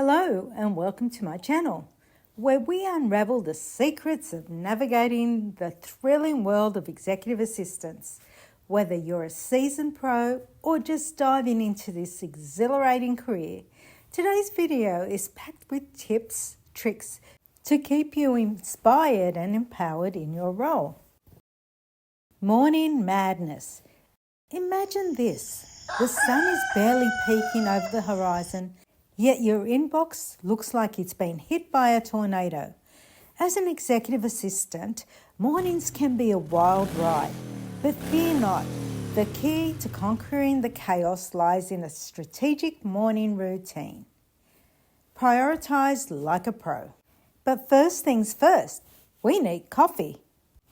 Hello and welcome to my channel, where we unravel the secrets of navigating the thrilling world of executive assistants. Whether you're a seasoned pro or just diving into this exhilarating career, today's video is packed with tips, tricks to keep you inspired and empowered in your role. Morning madness. Imagine this. The sun is barely peeking over the horizon, yet your inbox looks like it's been hit by a tornado. As an executive assistant, mornings can be a wild ride, but fear not. The key to conquering the chaos lies in a strategic morning routine. Prioritize like a pro. But first things first, we need coffee.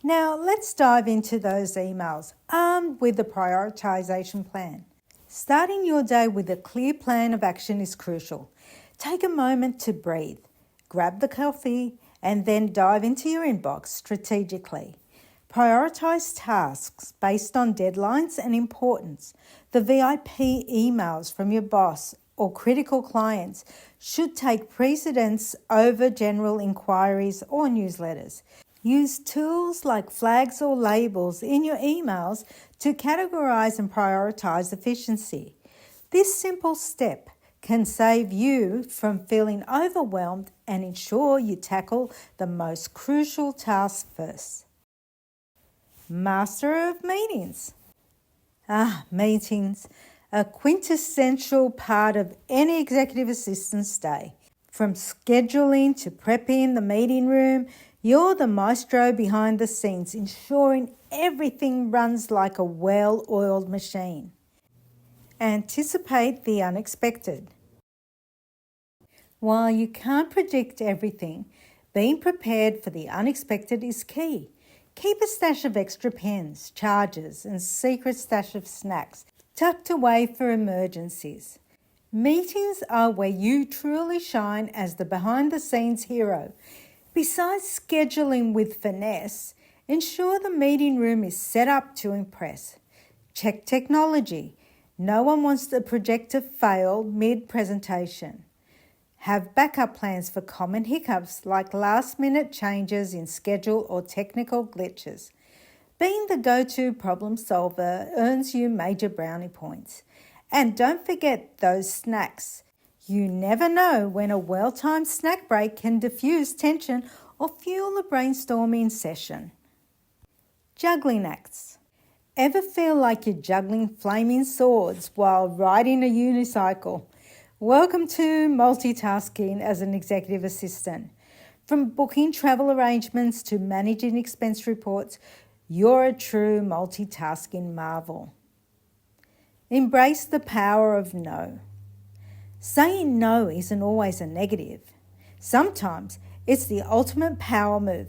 Now let's dive into those emails, armed with a prioritization plan. Starting your day with a clear plan of action is crucial. Take a moment to breathe, grab the coffee, and then dive into your inbox strategically. Prioritize tasks based on deadlines and importance. The VIP emails from your boss or critical clients should take precedence over general inquiries or newsletters. Use tools like flags or labels in your emails to categorize and prioritize efficiency. This simple step can save you from feeling overwhelmed and ensure you tackle the most crucial tasks first. Master of meetings. Meetings, a quintessential part of any executive assistant's day. From scheduling to prepping the meeting room, you're the maestro behind the scenes, ensuring everything runs like a well-oiled machine. Anticipate the unexpected. While you can't predict everything, being prepared for the unexpected is key. Keep a stash of extra pens, chargers, and secret stash of snacks tucked away for emergencies. Meetings are where you truly shine as the behind-the-scenes hero. Besides scheduling with finesse, ensure the meeting room is set up to impress. Check technology. No one wants the projector to fail mid-presentation. Have backup plans for common hiccups like last-minute changes in schedule or technical glitches. Being the go-to problem solver earns you major brownie points. And don't forget those snacks. You never know when a well-timed snack break can diffuse tension or fuel a brainstorming session. Juggling acts. Ever feel like you're juggling flaming swords while riding a unicycle? Welcome to multitasking as an executive assistant. From booking travel arrangements to managing expense reports, you're a true multitasking marvel. Embrace the power of no. Saying no isn't always a negative. Sometimes it's the ultimate power move.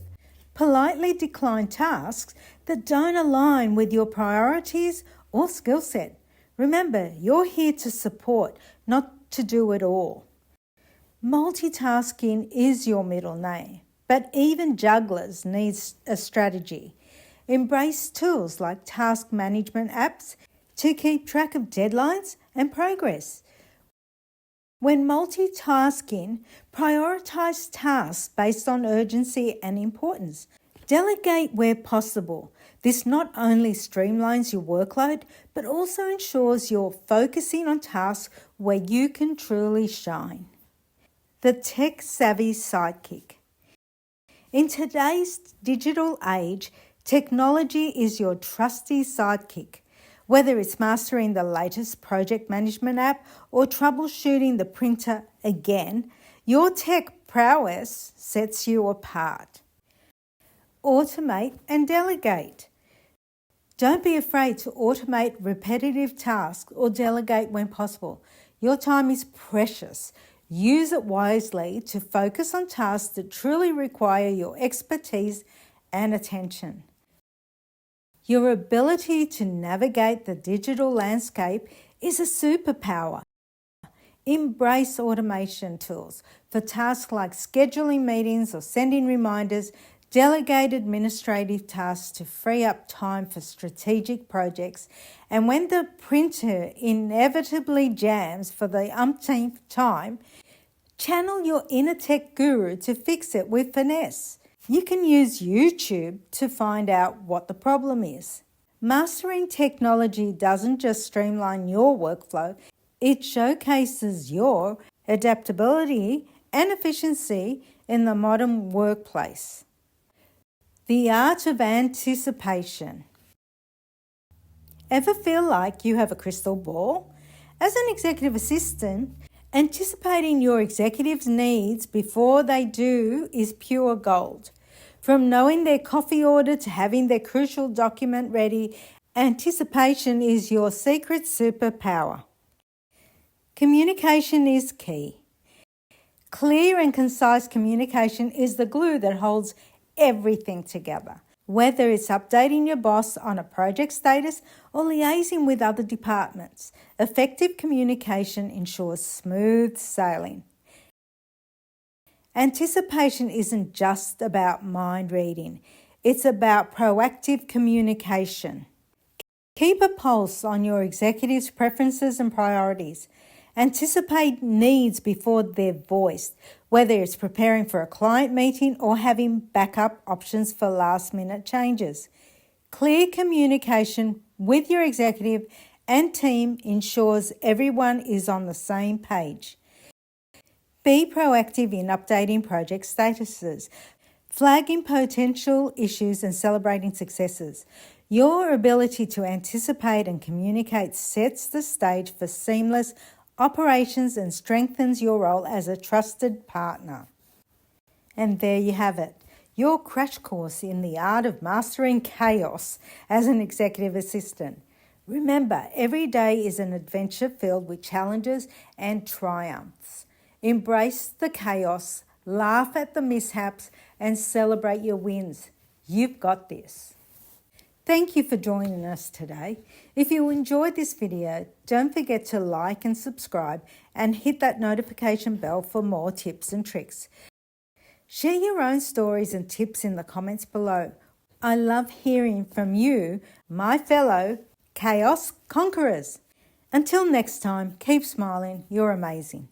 Politely decline tasks that don't align with your priorities or skill set. Remember, you're here to support, not to do it all. Multitasking is your middle name, but even jugglers need a strategy. Embrace tools like task management apps to keep track of deadlines and progress. When multitasking, prioritize tasks based on urgency and importance. Delegate where possible. This not only streamlines your workload, but also ensures you're focusing on tasks where you can truly shine. The tech-savvy sidekick. In today's digital age, technology is your trusty sidekick. Whether it's mastering the latest project management app or troubleshooting the printer again, your tech prowess sets you apart. Automate and delegate. Don't be afraid to automate repetitive tasks or delegate when possible. Your time is precious. Use it wisely to focus on tasks that truly require your expertise and attention. Your ability to navigate the digital landscape is a superpower. Embrace automation tools for tasks like scheduling meetings or sending reminders. Delegate administrative tasks to free up time for strategic projects. And when the printer inevitably jams for the umpteenth time, Channel your inner tech guru to fix it with finesse. You can use YouTube to find out what the problem is. Mastering technology doesn't just streamline your workflow, it showcases your adaptability and efficiency in the modern workplace. The art of anticipation. Ever feel like you have a crystal ball? As an executive assistant, anticipating your executives' needs before they do is pure gold. From knowing their coffee order to having their crucial document ready, anticipation is your secret superpower. Communication is key. Clear and concise communication is the glue that holds everything together. Whether it's updating your boss on a project status or liaising with other departments, effective communication ensures smooth sailing. Anticipation isn't just about mind reading, it's about proactive communication. Keep a pulse on your executives' preferences and priorities. Anticipate needs before they're voiced, whether it's preparing for a client meeting or having backup options for last-minute changes. Clear communication with your executive and team ensures everyone is on the same page. Be proactive in updating project statuses, flagging potential issues and celebrating successes. Your ability to anticipate and communicate sets the stage for seamless operations and strengthens your role as a trusted partner. And there you have it, your crash course in the art of mastering chaos as an executive assistant. Remember, every day is an adventure filled with challenges and triumphs. Embrace the chaos, laugh at the mishaps, and celebrate your wins. You've got this. Thank you for joining us today. If you enjoyed this video, don't forget to like and subscribe and hit that notification bell for more tips and tricks. Share your own stories and tips in the comments below. I love hearing from you, my fellow chaos conquerors. Until next time, keep smiling. You're amazing.